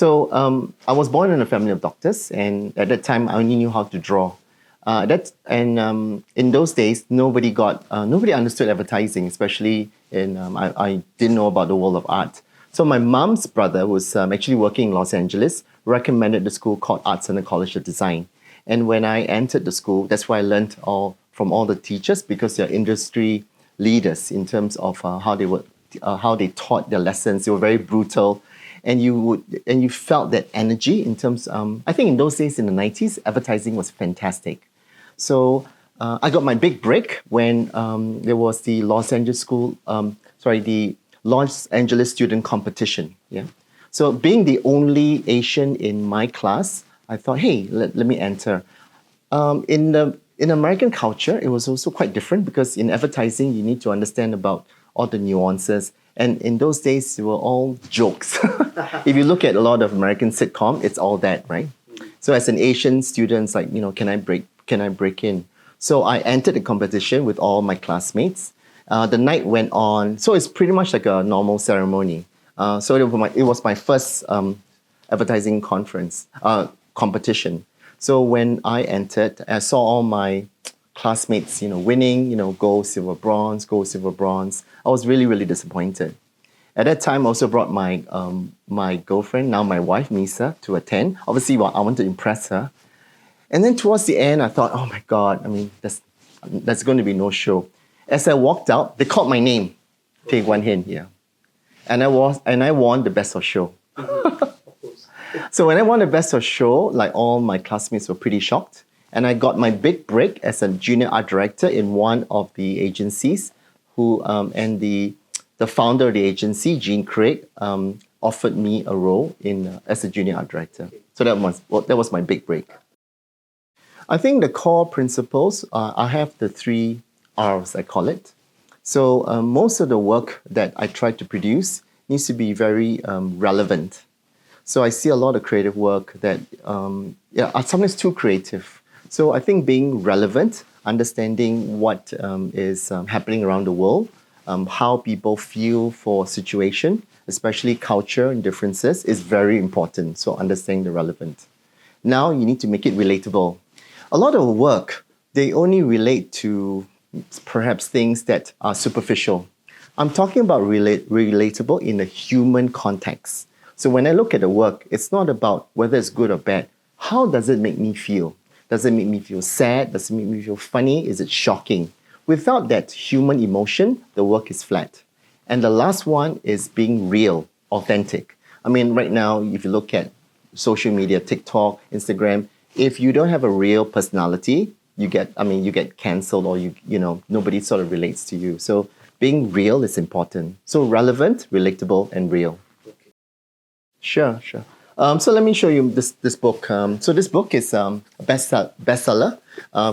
I was born in a family of doctors, and at that time, I only knew how to draw. In those days, nobody understood advertising, especially I didn't know about the world of art. So my mom's brother was actually working in Los Angeles, recommended the school called Arts and the College of Design. And when I entered the school, that's where I learned from all the teachers, because they're industry leaders in terms of how they taught their lessons. They were very brutal. And you felt that energy in terms, I think in those days, in the 90s, advertising was fantastic. So I got my big break when there was the the Los Angeles Student Competition. Yeah. So being the only Asian in my class, I thought, hey, let me enter. In American culture, it was also quite different, because in advertising, you need to understand about all the nuances. And in those days, they were all jokes. If you look at a lot of American sitcom, it's all that, right? So as an Asian student, it's like, can I break in? So I entered the competition with all my classmates. The night went on. So it's pretty much like a normal ceremony. So it was my first advertising competition. So when I entered, I saw all my classmates, winning, gold, silver, bronze, gold, silver, bronze. I was really, really disappointed. At that time, I also brought my girlfriend, now my wife, Misa, to attend. Obviously, I want to impress her. And then towards the end, I thought, oh my God, there's going to be no show. As I walked out, they called my name, Guan Hin, yeah. And I won the best of show. So when I won the best of show, like all my classmates were pretty shocked. And I got my big break as a junior art director in one of the agencies, and the founder of the agency, Jean Craig, offered me a role as a junior art director. So that was my big break. I think the core principles, I have the 3 R's, I call it. So most of the work that I try to produce needs to be very relevant. So I see a lot of creative work that are sometimes too creative. So I think being relevant, understanding what is happening around the world, how people feel for a situation, especially culture and differences, is very important. So understanding the relevant. Now you need to make it relatable. A lot of work, they only relate to perhaps things that are superficial. I'm talking about relatable in a human context. So when I look at the work, it's not about whether it's good or bad. How does it make me feel? Does it make me feel sad? Does it make me feel funny? Is it shocking? Without that human emotion, the work is flat. And the last one is being real, authentic. Right now, if you look at social media, TikTok, Instagram, if you don't have a real personality, you get cancelled, or nobody sort of relates to you. So being real is important. So relevant, relatable, and real. Sure. So let me show you this book. So this book is a bestseller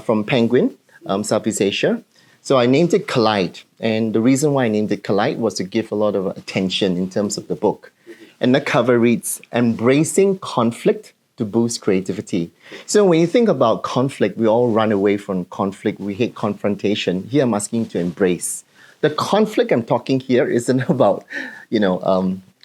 from Penguin, Southeast Asia. So I named it Collide. And the reason why I named it Collide was to give a lot of attention in terms of the book. And the cover reads, "Embracing conflict to boost creativity." So when you think about conflict, we all run away from conflict. We hate confrontation. Here I'm asking you to embrace. The conflict I'm talking here isn't about,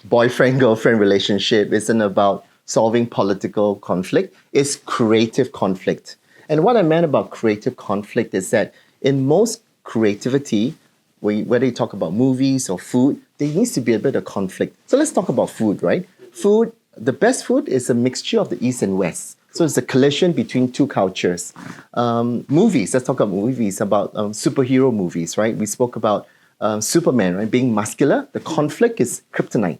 boyfriend-girlfriend relationship, isn't about solving political conflict. It's creative conflict. And what I meant about creative conflict is that in most creativity, whether you talk about movies or food, there needs to be a bit of conflict. So let's talk about food, right? Food, the best food is a mixture of the East and West. So it's a collision between 2 cultures. Movies, let's talk about movies, about superhero movies, right? We spoke about Superman, right? Being muscular. The conflict is kryptonite.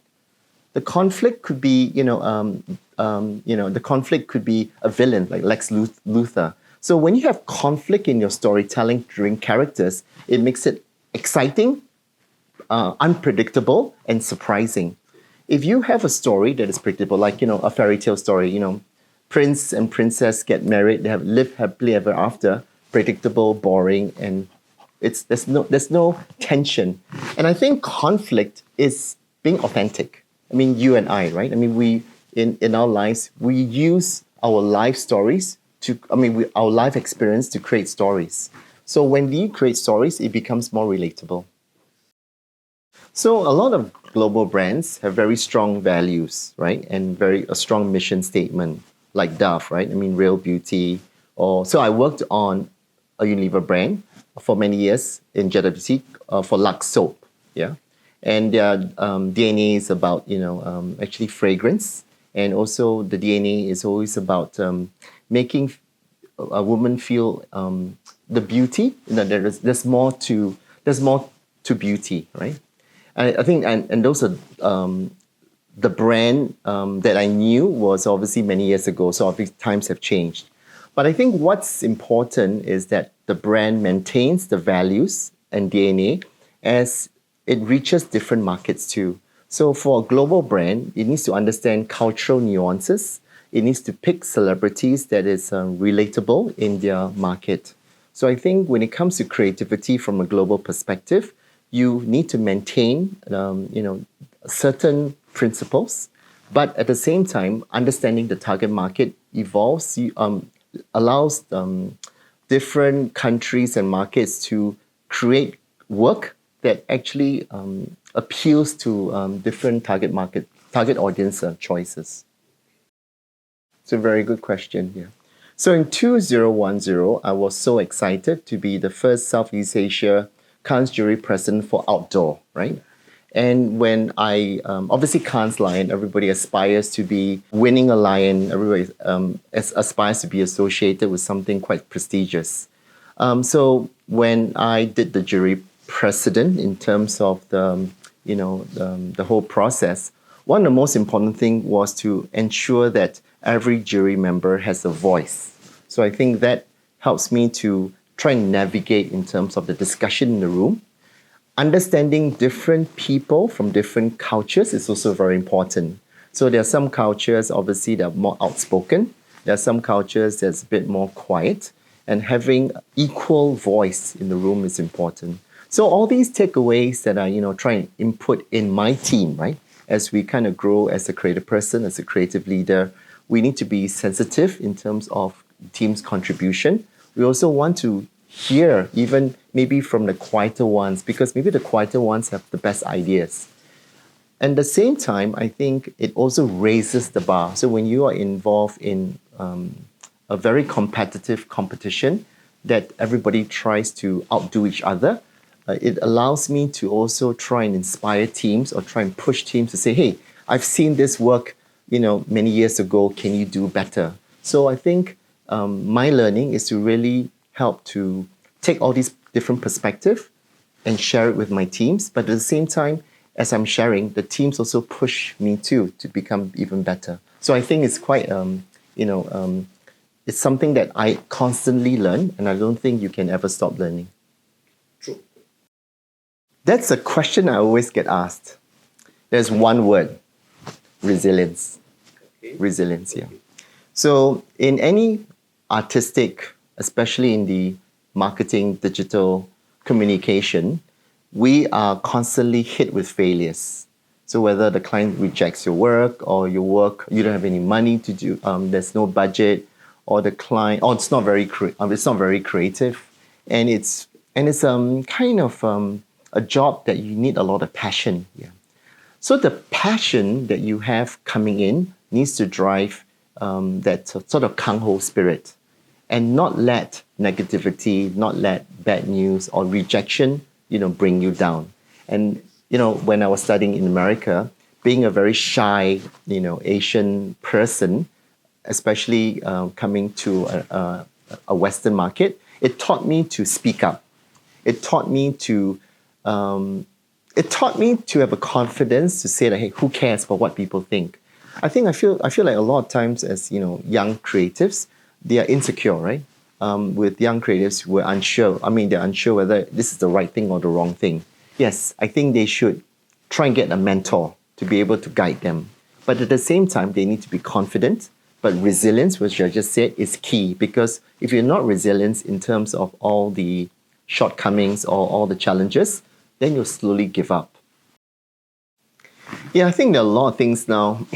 The conflict could be, the conflict could be a villain like Lex Luthor. So when you have conflict in your storytelling during characters, it makes it exciting, unpredictable, and surprising. If you have a story that is predictable, like, a fairy tale story, prince and princess get married, they live happily ever after, predictable, boring, and there's no tension. And I think conflict is being authentic. You and I, right? We in our lives, we use our life stories our life experience to create stories. So when we create stories, it becomes more relatable. So a lot of global brands have very strong values, right? And very a strong mission statement, like Dove, right? I mean, real beauty. Or so I worked on a Unilever brand for many years in JWC for Lux soap, yeah. And their DNA is about actually fragrance, and also the DNA is always about making a woman feel the beauty. There's more to beauty, right? I think, and those are the brand that I knew was obviously many years ago. So obviously times have changed. But I think what's important is that the brand maintains the values and DNA as it reaches different markets too. So for a global brand, it needs to understand cultural nuances. It needs to pick celebrities that is relatable in their market. So I think when it comes to creativity from a global perspective, you need to maintain, certain principles, but at the same time, understanding the target market evolves, allows different countries and markets to create work that actually appeals to different target audience choices. It's a very good question here. So in 2010, I was so excited to be the first Southeast Asia Cannes jury president for outdoor, right? And when I, obviously Cannes Lion, everybody aspires to be winning a lion, everybody aspires to be associated with something quite prestigious. So when I did the jury president in terms of the whole process, one of the most important thing was to ensure that every jury member has a voice. So I think that helps me to try and navigate in terms of the discussion in the room. Understanding different people from different cultures is also very important. So there are some cultures, obviously, that are more outspoken. There are some cultures that's a bit more quiet. And having equal voice in the room is important. So all these takeaways that I, try and input in my team, right? As we kind of grow as a creative person, as a creative leader, we need to be sensitive in terms of team's contribution. We also want to hear even maybe from the quieter ones, because maybe the quieter ones have the best ideas. And at the same time, I think it also raises the bar. So when you are involved in a very competitive competition that everybody tries to outdo each other, it allows me to also try and inspire teams or try and push teams to say, hey, I've seen this work, many years ago. Can you do better? So I think my learning is to really help to take all these different perspectives and share it with my teams. But at the same time, as I'm sharing, the teams also push me too to become even better. So I think it's quite, it's something that I constantly learn, and I don't think you can ever stop learning. True. That's a question I always get asked. There's one word: resilience. Okay. Resilience, yeah. So in any artistic, especially in the marketing, digital communication, we are constantly hit with failures. So whether the client rejects your work or your work, you don't have any money to do, there's no budget, or the client, or it's not very creative, and it's kind of a job that you need a lot of passion. Yeah. So the passion that you have coming in needs to drive that sort of kang-ho spirit, and not let negativity, not let bad news or rejection, bring you down. And, when I was studying in America, being a very shy, Asian person, especially coming to a Western market, it taught me to speak up. It taught me to have a confidence to say that, hey, who cares about what people think? I feel like a lot of times as young creatives, they are insecure, right? With young creatives who are unsure. They're unsure whether this is the right thing or the wrong thing. Yes, I think they should try and get a mentor to be able to guide them. But at the same time, they need to be confident. But resilience, which I just said, is key, because if you're not resilient in terms of all the shortcomings or all the challenges, then you'll slowly give up. Yeah, I think there are a lot of things now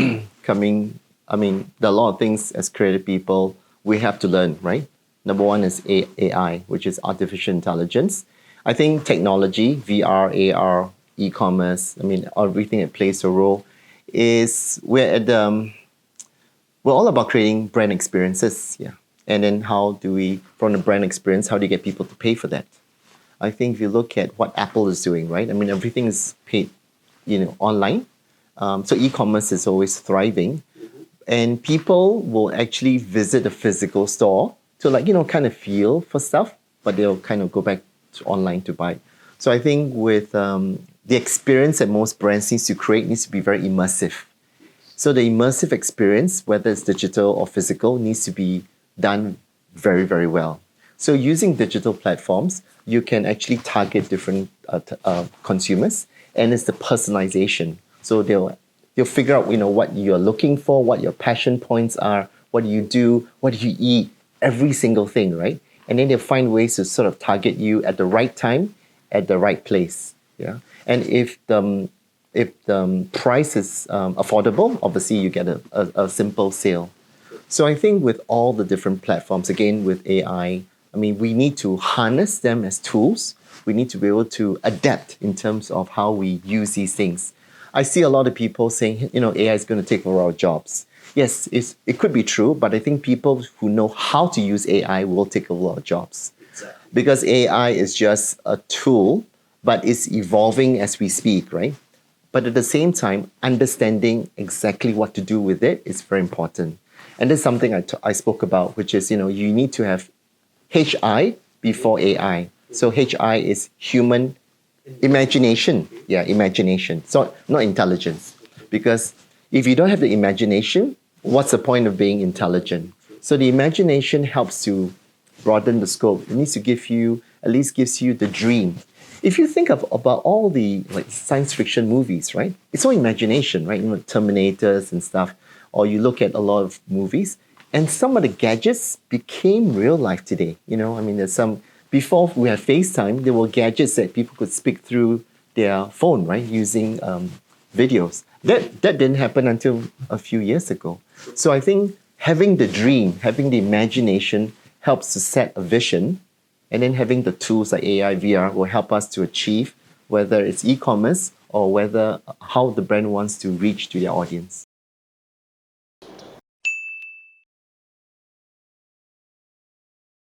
coming. There are a lot of things as creative people we have to learn, right? Number one is AI, which is artificial intelligence. I think technology, VR, AR, e-commerce, I mean, everything that plays a role, is we're all about creating brand experiences, yeah. And then how do we, from the brand experience, how do you get people to pay for that? I think if you look at what Apple is doing, right? I mean, everything is paid, online. So e-commerce is always thriving, and people will actually visit a physical store to kind of feel for stuff, but they'll kind of go back to online to buy. So I think with the experience that most brands needs to create needs to be very immersive. So the immersive experience, whether it's digital or physical, needs to be done very, very well. So using digital platforms, you can actually target different consumers, and it's the personalization. So they'll figure out what you're looking for, what your passion points are, what do you do, what do you eat, every single thing, right? And then they'll find ways to sort of target you at the right time, at the right place. Yeah. And if the price is affordable, obviously you get a simple sale. So I think with all the different platforms, again with AI, I mean, we need to harness them as tools. We need to be able to adapt in terms of how we use these things. I see a lot of people saying, AI is going to take over our jobs. Yes, it could be true, but I think people who know how to use AI will take over our jobs. Because AI is just a tool, but it's evolving as we speak, right? But at the same time, understanding exactly what to do with it is very important. And that's something I spoke about, which is, you need to have HI before AI. So HI is human imagination. Yeah, imagination. So not intelligence. Because if you don't have the imagination, what's the point of being intelligent? So the imagination helps to broaden the scope. It needs to at least gives you the dream. If you think about all the science fiction movies, right? It's all imagination, right? Terminators and stuff. Or you look at a lot of movies, and some of the gadgets became real life today. I mean, there's some, before we had FaceTime, there were gadgets that people could speak through their phone, right? Using videos. That didn't happen until a few years ago. So I think having the dream, having the imagination helps to set a vision, and then having the tools like AI, VR will help us to achieve whether it's e-commerce or how the brand wants to reach to their audience.